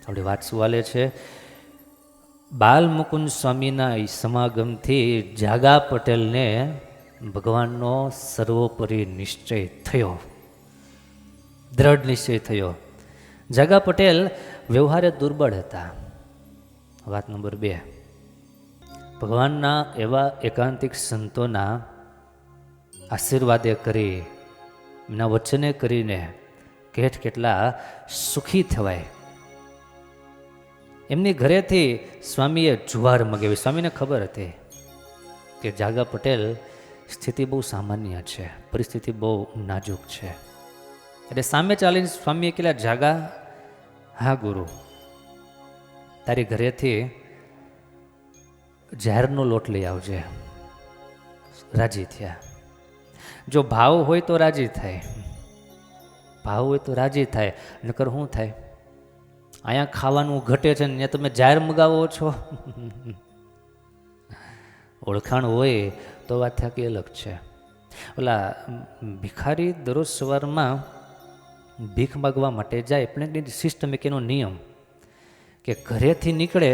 થોડી વાત શું હાલે છે? બાલ મુકુંદ સ્વામીના સમાગમથી જાગા પટેલને ભગવાનનો સર્વોપરી નિશ્ચય થયો, દ્રઢ નિશ્ચય થયો. જાગા પટેલ વ્યવહારે દુર્બળ હતા. વાત નંબર 2, ભગવાનના એવા એકાંતિક સંતોના આશીર્વાદે કરી, એમના વચને કરીને કેટલા સુખી થવાય. એમની ઘરેથી સ્વામીએ જુવાર મગાવી. સ્વામીને ખબર હતી કે જાગા પટેલ સ્થિતિ બહુ સામાન્ય છે, પરિસ્થિતિ બહુ નાજુક છે. એટલે સામે ચાલીને સ્વામીએ કહેલા, જાગા, હા ગુરુ, તારી ઘરેથી ઝારનો લોટ લઈ આવજે. રાજી થયા. જો ભાવ હોય તો રાજી થાય, ભાવ હોય તો રાજી થાય, નકર શું થાય? અહીંયા ખાવાનું ઘટે છે ને તમે જાહેર મગાવો છો. ઓળખાણ હોય તો વાત થાકી અલગ છે. ઓલા ભિખારી દરરોજ સવારમાં ભીખ માગવા માટે જાય, પણ સિસ્ટમિક એનો નિયમ કે ઘરેથી નીકળે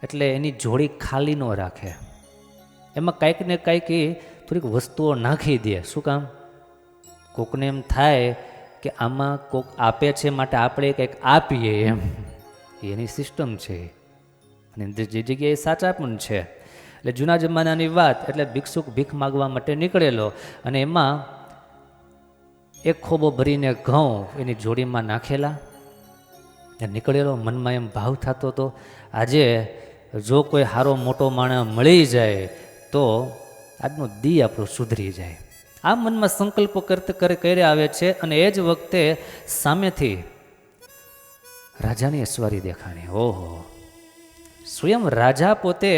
એટલે એની જોડી ખાલી ન રાખે, એમાં કાંઈક ને કાંઈક એ થોડીક વસ્તુઓ નાખી દે. શું કામ? કોકને એમ થાય કે આમાં કોક આપે છે માટે આપણે કંઈક આપીએ, એમ એની સિસ્ટમ છે. અને જે જગ્યાએ સાચા પણ છે. એટલે જૂના જમાનાની વાત, એટલે ભિક્ષુક ભીખ માગવા માટે નીકળેલો અને એમાં એક ખોબો ભરીને ઘઉં એની જોડીમાં નાખેલા. નીકળેલો, મનમાં એમ ભાવ થતો હતો, આજે જો કોઈ સારો મોટો માણસ મળી જાય તો આજનો દી આપણો સુધરી જાય. આ મનમાં સંકલ્પો કરે આવે છે. અને એ જ વખતે સામેથી રાજાની અસવારી દેખાણી. ઓહો, સ્વયં રાજા પોતે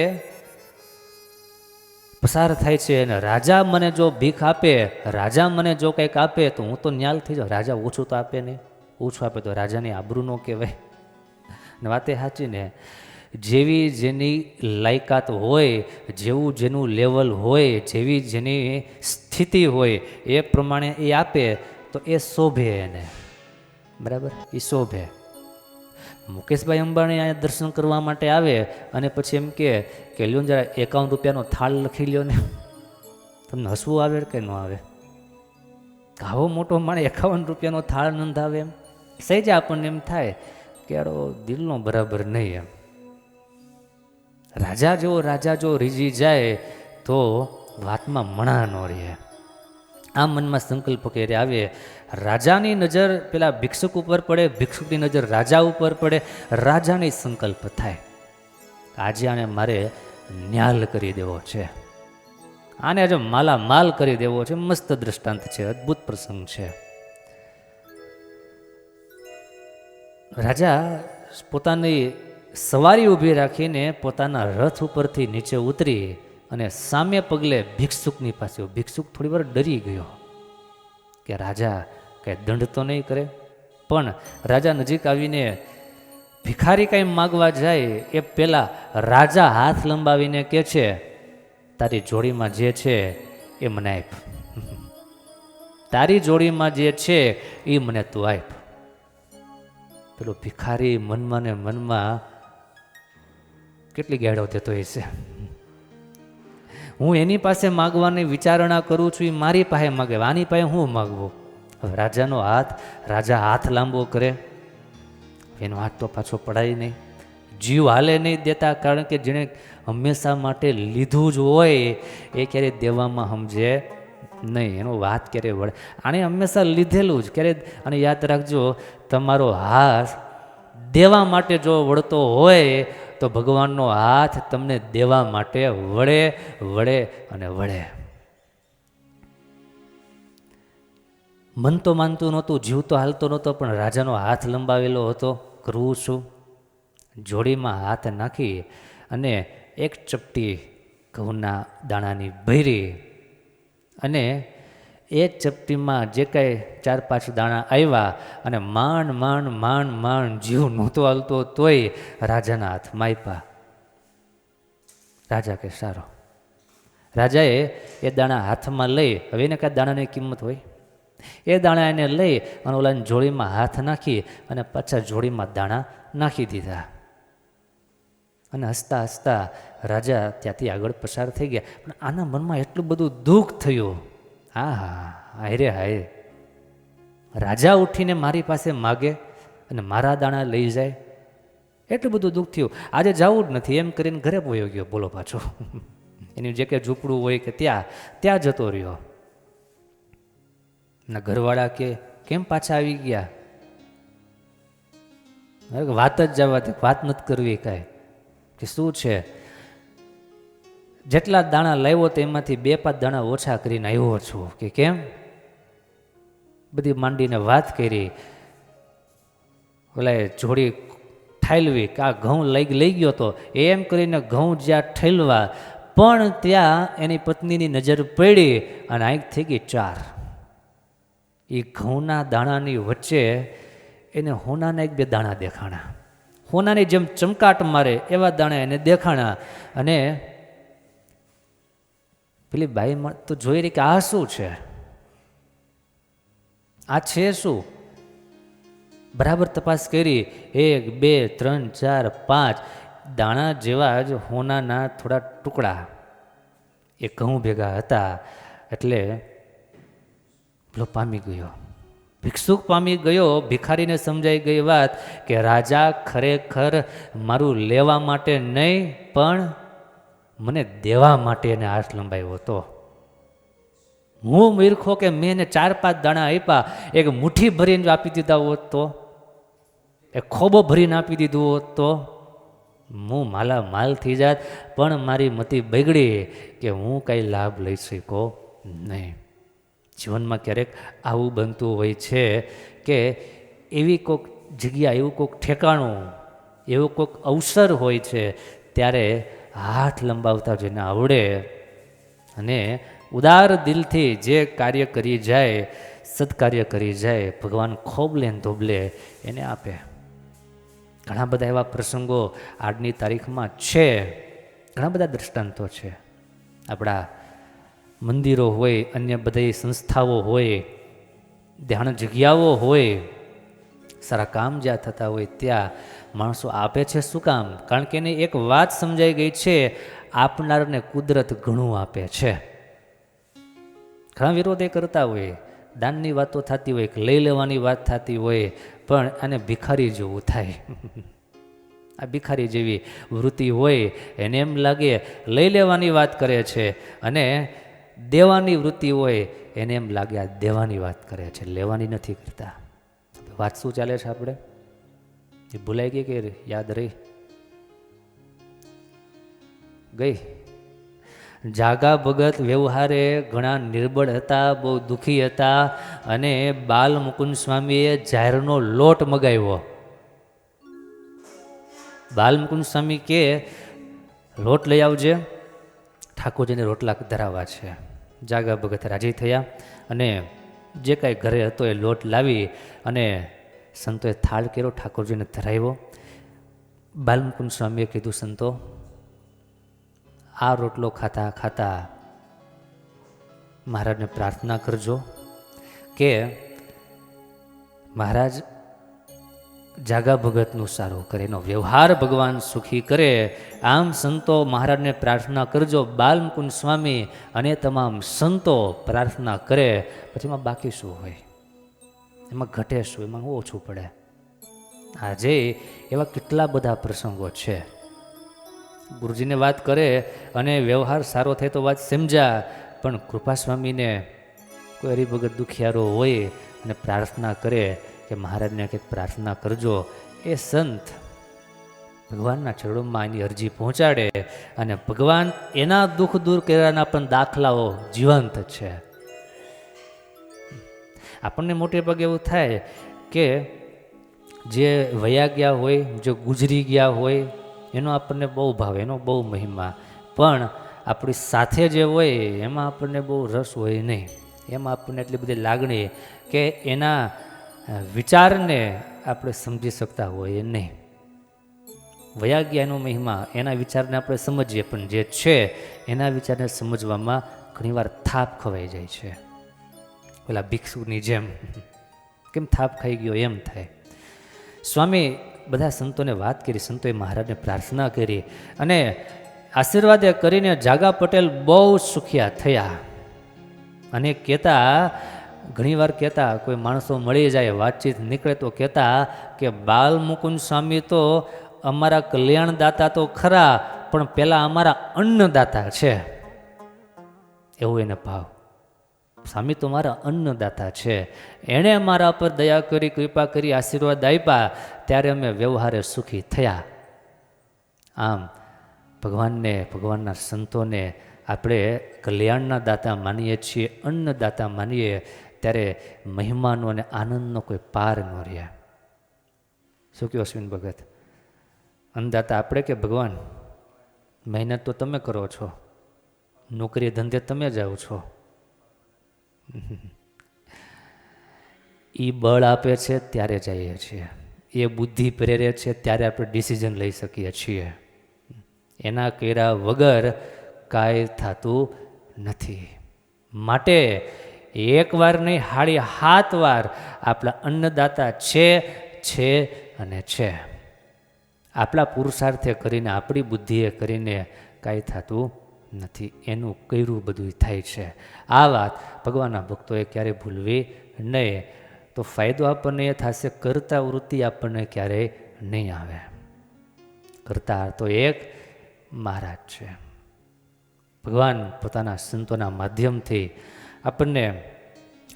પસાર થાય છે. અને રાજા મને જો ભીખ આપે, રાજા મને જો કંઈક આપે તો હું તો ન્યાલ થઈ જાઉં. રાજા ઓછું તો આપે નહીં, ઓછું આપે તો રાજાની આબરૂ ન કહેવાય. ને વાતે સાચી ને, જેવી જેની લાયકાત હોય, જેવું જેનું લેવલ હોય, જેવી જેની સ્થિતિ હોય એ પ્રમાણે એ આપે તો એ શોભે એને. બરાબર, એ શોભે. મુકેશભાઈ અંબાણી અહીંયા દર્શન કરવા માટે આવે અને પછી એમ કે લ્યો જરા 51 રૂપિયાનો થાળ લખી લ્યો ને. તમને હસવું આવે કે ન આવે? આવો મોટો માણે 51 રૂપિયાનો થાળ નોંધાવે એમ સહેજ આપણને એમ થાય કે યારો દિલનો બરાબર નહીં એમ. રાજા જો રીઝી જાય તો વાતમાં મણા ન રહે. આ મનમાં સંકલ્પ કરે આવે. રાજાની નજર પેલા ભિક્ષુક ઉપર પડે, ભિક્ષુકની નજર રાજા ઉપર પડે. રાજાની સંકલ્પ થાય, આજે આને મારે ન્યાલ કરી દેવો છે, આને આજે માલ કરી દેવો છે. મસ્ત દ્રષ્ટાંત છે, અદ્ભુત પ્રસંગ છે. રાજા પોતાની સવારી ઊભી રાખીને પોતાના રથ ઉપરથી નીચે ઉતરી અને સામે પગલે ભિક્ષુકની પાસે. ભિક્ષુક થોડી વાર ડરી ગયો કે રાજા કંઈ દંડ તો નહીં કરે. પણ રાજા નજીક આવીને ભિખારી કંઈ માગવા જાય એ પહેલાં રાજા હાથ લંબાવીને કહે છે, તારી જોડીમાં જે છે એ મને આપ, તારી જોડીમાં જે છે એ મને તું આપ. પેલો ભિખારી મનમાં ને મનમાં કેટલી ગાળો દેતો હશે. હું એની પાસે માગવાની વિચારણા કરું છું, એ મારી પાસે માગે, આની પાસે હું માગવું? હવે રાજા હાથ લાંબો કરે, એનો હાથ તો પાછો પડાય નહીં, જીવ હાલે નહીં દેતા. કારણ કે જેણે હંમેશા માટે લીધું જ હોય એ ક્યારેય દેવામાં સમજે નહીં, એનો વાત ક્યારેય વળે. આણે હંમેશા લીધેલું જ ક્યારે. અને યાદ રાખજો, તમારો હાથ દેવા માટે જો વળતો હોય તો ભગવાનનો હાથ તમને દેવા માટે વળે અને વળે. મન તો માનતું નહોતું, જીવ તો હાલતો નહોતો, પણ રાજાનો હાથ લંબાવેલો હતો. કરવું શું? જોડીમાં હાથ નાખી અને એક ચપટી ઘઉંના દાણાની ભરી અને એ ચપટીમાં જે કાંઈ 4-5 દાણા આવ્યા અને માંડ જીવ નહોતો હાલતો તોય રાજાના હાથમાં આપ્યા. રાજા કે સારો. રાજાએ એ દાણા હાથમાં લઈ, હવે એને કાંઈ દાણાની કિંમત હોય, એ દાણા એને લઈ અને ઓલાની જોડીમાં હાથ નાખી અને પાછા જોડીમાં દાણા નાખી દીધા. અને હસતા હસતા રાજા ત્યાંથી આગળ પસાર થઈ ગયા. પણ આના મનમાં એટલું બધું દુઃખ થયું. હા હા, હાય રે હાય, રાજા ઉઠીને મારી પાસે માગે અને મારા દાણા લઈ જાય, એટલું બધું દુઃખ થયું. આજે જવું જ નથી એમ કરીને ઘરે પોયો ગયો. બોલો પાછો એની જે કે ઝૂંપડું હોય કે ત્યાં જતો રહ્યો. ના ઘરવાળા કે કેમ પાછા આવી ગયા? વાત જ જવાથી, વાત નથી કરવી કાંઈ. કે શું છે? જેટલા દાણા લાવ્યો તેમાંથી 2-5 દાણા ઓછા કરીને આવ્યો છું. કે કેમ? બધી માંડીને વાત કરી. ઓલા જોડી ઠાલવી કે આ ઘઉં લઈ ગયો તો એમ કરીને ઘઉં જ્યાં ઠેલવા, પણ ત્યાં એની પત્નીની નજર પડી અને આંખ થઈ ગઈ 4. એ ઘઉંના દાણાની વચ્ચે એને હોનાના 1-2 દાણા દેખાણા. હોનાની જેમ ચમકાટ મારે એવા દાણા એને દેખાણા. અને પેલી બાઈ તો જોઈ રહી કે આ શું છે, આ છે શું? બરાબર તપાસ કરી. 1, 2, 3, 4, 5 દાણા જેવા જ હોનાના થોડા ટુકડા એ ઘઉં ભેગા હતા. એટલે પેલો પામી ગયો, ભિક્ષુક પામી ગયો. ભિખારીને સમજાઈ ગઈ વાત કે રાજા ખરેખર મારું લેવા માટે નહીં પણ મને દેવા માટે એને હાથ લંબાવ્યો હતો. હું મૂર્ખો કે મેં એને 4-5 દાણા આપ્યા, એક મુઠ્ઠી ભરીને આપી દીધા હોત તો, એક ખોબો ભરીને આપી દીધું હોત તો હું માલા માલ થઈ જાત. પણ મારી મતિ બગડી કે હું કાંઈ લાભ લઈ શક્યો નહીં. જીવનમાં ક્યારેક આવું બનતું હોય છે કે એવી કોઈક જગ્યા, એવું કોઈક ઠેકાણું, એવો કોઈક અવસર હોય છે, ત્યારે હાથ લંબાવતા જેને આવડે અને ઉદાર દિલથી જે કાર્ય કરી જાય, સત્કાર્ય કરી જાય, ભગવાન ખોબલે ને ધોબલે એને આપે. ઘણા બધા એવા પ્રસંગો આજની તારીખમાં છે, ઘણા બધા દ્રષ્ટાંતો છે. આપણા મંદિરો હોય, અન્ય બધી સંસ્થાઓ હોય, ધ્યાન જગ્યાઓ હોય, સારા કામ જ્યાં થતા હોય ત્યાં માણસો આપે છે. શું કામ? કારણ કે એને એક વાત સમજાઈ ગઈ છે, આપનારને કુદરત ઘણું આપે છે. ઘણા વિરોધ એ કરતા હોય, દાનની વાતો થતી હોય, લઈ લેવાની વાત થતી હોય, પણ આને ભિખારી જેવું થાય. આ ભિખારી જેવી વૃત્તિ હોય. એને એમ લાગે લઈ લેવાની વાત કરે છે, અને દેવાની વૃત્તિ હોય એને એમ લાગે આ દેવાની વાત કરે છે, લેવાની નથી કરતા. વાત શું ચાલે છે આપણે? એ ભૂલાઈ ગઈ કે યાદ રહી ગઈ? જાગા ભગત વ્યવહારે ઘણા નિર્બળ હતા, બહુ દુઃખી હતા, અને બાલ મુકુંદ સ્વામીએ જાહેરનો લોટ મગાવ્યો. બાલ મુકુંદ સ્વામી કે લોટ લઈ આવજે, ઠાકોરજીને રોટલા ધરાવવા છે. જાગા ભગત રાજી થયા અને જે કાંઈ ઘરે હતો એ લોટ લાવી અને સંતોએ થાળ કર્યો, ઠાકોરજીને ધરાવ્યો. બાલમુકુંદ સ્વામીએ કીધું, સંતો આ રોટલો ખાતા ખાતા મહારાજને પ્રાર્થના કરજો કે મહારાજ જાગા ભગતનું સારું કરે, એનો વ્યવહાર ભગવાન સુખી કરે. આમ સંતો મહારાજને પ્રાર્થના કરજો. બાલમુકુંદ સ્વામી અને તમામ સંતો પ્રાર્થના કરે. પછી એમાં બાકી શું હોય? એમાં ઘટે શું? એમાં ઓછું પડે? આજે એવા કેટલા બધા પ્રસંગો છે. ગુરુજીને વાત કરે અને વ્યવહાર સારો થાય તો વાત સમજ્યા, પણ કૃપાસ્વામીને કોઈ હરિભગત દુખિયારો હોય અને પ્રાર્થના કરે કે મહારાજને કંઈક પ્રાર્થના કરજો, એ સંત ભગવાનના ચરણોમાં એની અરજી પહોંચાડે અને ભગવાન એના દુઃખ દૂર કર્યાના પણ દાખલાઓ જીવંત છે. આપણને મોટે ભાગે એવું થાય કે જે વયા ગયા હોય, જે ગુજરી ગયા હોય, એનો આપણને બહુ ભાવ, એનો બહુ મહિમા, પણ આપણી સાથે જે હોય એમાં આપણને બહુ રસ હોય નહીં. એમાં આપણને એટલી બધી લાગણી કે એના વિચારને આપણે સમજી શકતા હોઈએ નહીં. વયા ગયા એનો મહિમા, એના વિચારને આપણે સમજીએ, પણ જે છે એના વિચારને સમજવામાં ઘણીવાર થાપ ખવાઈ જાય છે. પેલા ભિક્ષુની જેમ કેમ થાપ ખાઈ ગયો એમ થાય. સ્વામી બધા સંતોને વાત કરી, સંતોએ મહારાજને પ્રાર્થના કરી અને આશીર્વાદ કરીને જાગા પટેલ બહુ સુખિયા થયા. અને કહેતા, ઘણીવાર કહેતા, કોઈ માણસો મળી જાય, વાતચીત નીકળે તો કહેતા કે બાલ મુકુંદ સ્વામી તો અમારા કલ્યાણદાતા તો ખરા, પણ પેલા અમારા અન્નદાતા છે, એવું એને ભાવ. સ્વામી તો મારા અન્નદાતા છે, એણે મારા પર દયા કરી, કૃપા કરી, આશીર્વાદ આપ્યા, ત્યારે અમે વ્યવહારે સુખી થયા. આમ ભગવાનને, ભગવાનના સંતોને આપણે કલ્યાણના દાતા માનીએ છીએ, અન્નદાતા માનીએ, ત્યારે મહિમાનો અને આનંદનો કોઈ પાર ન રહે. શું કહ્યું અશ્વિન ભગત? અન્નદાતા આપણે કે ભગવાન? મહેનત તો તમે કરો છો, નોકરી ધંધે તમે જાઓ છો. એ બળ આપે છે ત્યારે જઈએ છીએ, એ બુદ્ધિ પ્રેરે છે ત્યારે આપણે ડિસિઝન લઈ શકીએ છીએ. એના કર્યા વગર કાંઈ થતું નથી. માટે એક વાર નહીં, 7 વાર આપણા અન્નદાતા છે અને છે. આપણા પુરુષાર્થે કરીને, આપણી બુદ્ધિએ કરીને કાંઈ થતું નથી, એનું કર્યું બધું થાય છે. આ વાત ભગવાનના ભક્તોએ ક્યારેય ભૂલવી નહીં. તો ફાયદો આપણને એ થશે, કરતા વૃત્તિ આપણને ક્યારેય નહીં આવે. કરતા તો એક મહારાજ છે. ભગવાન પોતાના સંતોના માધ્યમથી આપણને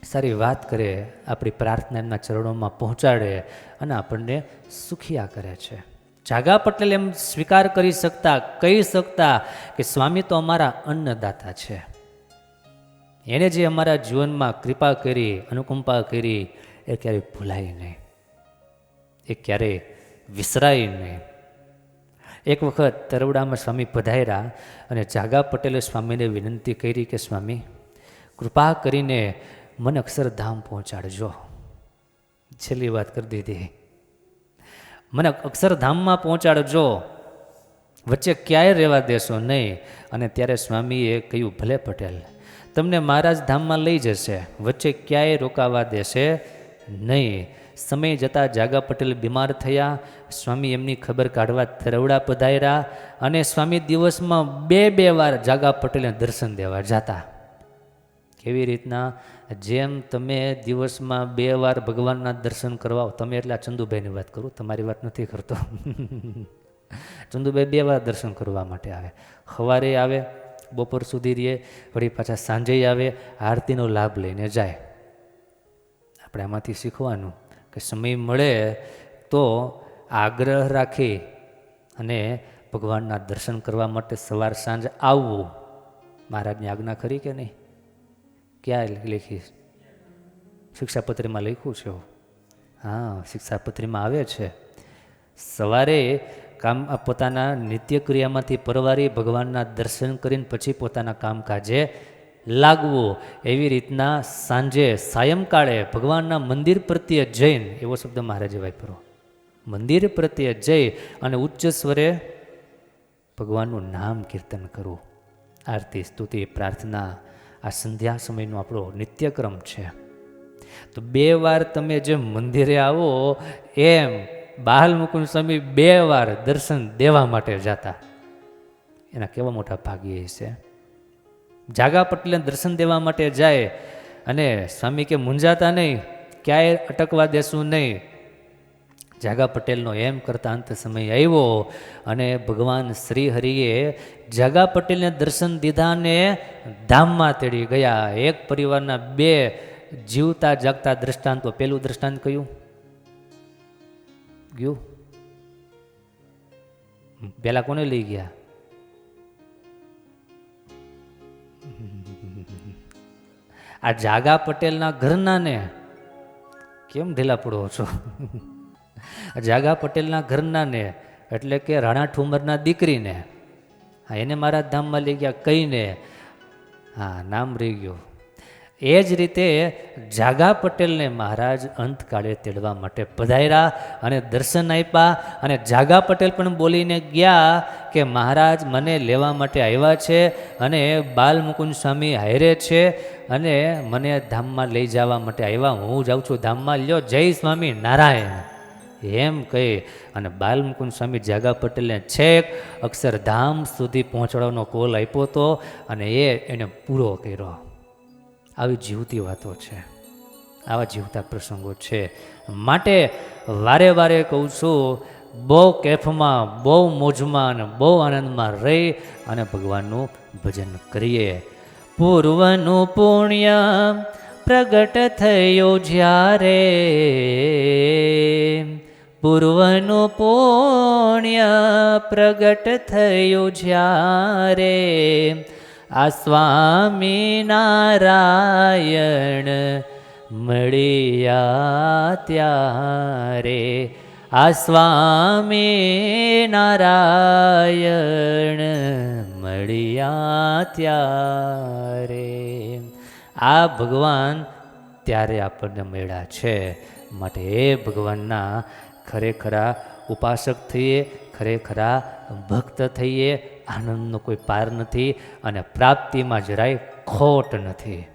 સારી વાત કરે, આપણી પ્રાર્થના એમના ચરણોમાં પહોંચાડે અને આપણને સુખિયા કરે છે. જાગા પટેલ એમ સ્વીકાર કરી શકતા, કહી શકતા કે સ્વામી તો અમારા અન્નદાતા છે. એણે જે અમારા જીવનમાં કૃપા કરી, અનુકંપા કરી, એ ક્યારેય ભૂલાય નહીં, એ ક્યારેય વિસરાય નહીં. એક વખત તરવડામાં સ્વામી પધાર્યા અને જાગા પટેલે સ્વામીને વિનંતી કરી કે સ્વામી, કૃપા કરીને મને અક્ષરધામ પહોંચાડજો. છેલ્લી વાત કરી દીધી, મને અક્ષરધામમાં પહોંચાડજો, વચ્ચે ક્યાંય રહેવા દેશો નહીં. અને ત્યારે સ્વામીએ કહ્યું, ભલે પટેલ, તમને મહારાજ ધામમાં લઈ જશે, વચ્ચે ક્યાંય રોકાવા દેશે નહીં. સમય જતાં જાગા પટેલ બીમાર થયા. સ્વામી એમની ખબર કાઢવા તરવડા પધાર્યા અને સ્વામી દિવસમાં 2 વાર જાગા પટેલને દર્શન દેવા જતા. કેવી રીતના? જેમ તમે દિવસમાં 2 વાર ભગવાનના દર્શન કરવા, તમે એટલે ચંદુભાઈની વાત કરું, તમારી વાત નથી કરતો. ચંદુભાઈ 2 વાર દર્શન કરવા માટે આવે. સવારે આવે, બપોર સુધી રહે, વળી પાછા સાંજે આવે, આરતીનો લાભ લઈને જાય. આપણે આમાંથી શીખવાનું કે સમય મળે તો આગ્રહ રાખી અને ભગવાનના દર્શન કરવા માટે સવાર સાંજ આવવું. મહારાજની આજ્ઞા ખરી કે નહીં? ક્યાં લખીશ? શિક્ષાપત્રીમાં લખ્યું છે. હા, શિક્ષાપત્રીમાં આવે છે. સવારે કામ પોતાના નિત્યક્રિયામાંથી પરવારી ભગવાનના દર્શન કરીને પછી પોતાના કામકાજે લાગવું. એવી રીતના સાંજે, સાયંકાળે ભગવાનના મંદિર પ્રત્યે જઈને, એવો શબ્દ મહારાજે વાપર્યો, મંદિર પ્રત્યે જઈ અને ઉચ્ચ સ્વરે ભગવાનનું નામ કીર્તન કરવું. આરતી, સ્તુતિ, પ્રાર્થના, આ સંધ્યા સમયનો આપણો નિત્યક્રમ છે. તો 2 વાર તમે જેમ મંદિરે આવો, એમ બાલ મુકુંદ સ્વામી 2 વાર દર્શન દેવા માટે જતા. એના કેવા મોટા ભાગ્ય છે. જાગા પટેલને દર્શન દેવા માટે જાય અને સ્વામી કે મૂંઝાતા નહીં, ક્યાંય અટકવા દેશું નહીં. જાગા પટેલનો એમ કરતા અંત સમય આવ્યો અને ભગવાન શ્રી હરિએ જાગા પટેલને દર્શન દીધા ને ધામમાં તેડી ગયા. એક પરિવારના 2 જીવતા જાગતા દ્રષ્ટાંતો. પેલું દ્રષ્ટાંત કયું ગયું? પેલા કોને લઈ ગયા? આ જાગા પટેલના ઘરના ને. કેમ ઢીલા પડો છો? જાગા પટેલના ઘરના ને, એટલે કે રાણા ઠુમરના દીકરીને. હા, એને મારા ધામમાં લઈ ગયા કહીને. હા, નામ રહી ગયું. એ જ રીતે જાગા પટેલને મહારાજ અંતકાળે તેડવા માટે પધાર્યા અને દર્શન આપ્યા. અને જાગા પટેલ પણ બોલીને ગયા કે મહારાજ મને લેવા માટે આવ્યા છે અને બાલમુકુંદ સ્વામી હારે છે અને મને ધામમાં લઈ જવા માટે આવ્યા. હું જાઉં છું ધામમાં, લ્યો જય સ્વામી નારાયણ એમ કહી અને બાલમુકુંદ સ્વામી જાગા પટેલને છેક અક્ષરધામ સુધી પહોંચાડવાનો કોલ આપ્યો હતો અને એને પૂરો કર્યો. આવી જીવતી વાતો છે, આવા જીવતા પ્રસંગો છે. માટે વારે વારે કહું છું, બહુ કેફમાં, બહુ મોજમાં અને બહુ આનંદમાં રહી અને ભગવાનનું ભજન કરીએ. પૂર્વનું પુણ્ય પ્રગટ થયું જ્યારે, પૂર્વનું પુણ્ય પ્રગટ થયું જ્યારે, આ સ્વામિનારાયણ મળ્યા ત્યારે, આ સ્વામિનારાયણ મળ્યા ત્યારે. આ ભગવાન ત્યારે આપણને મળ્યા છે. માટે એ ભગવાનના ખરેખરા ઉપાસક થઈએ, ખરેખરા ભક્ત થઈએ. આનંદનો કોઈ પાર નથી અને પ્રાપ્તિમાં જરાય ખોટ નથી.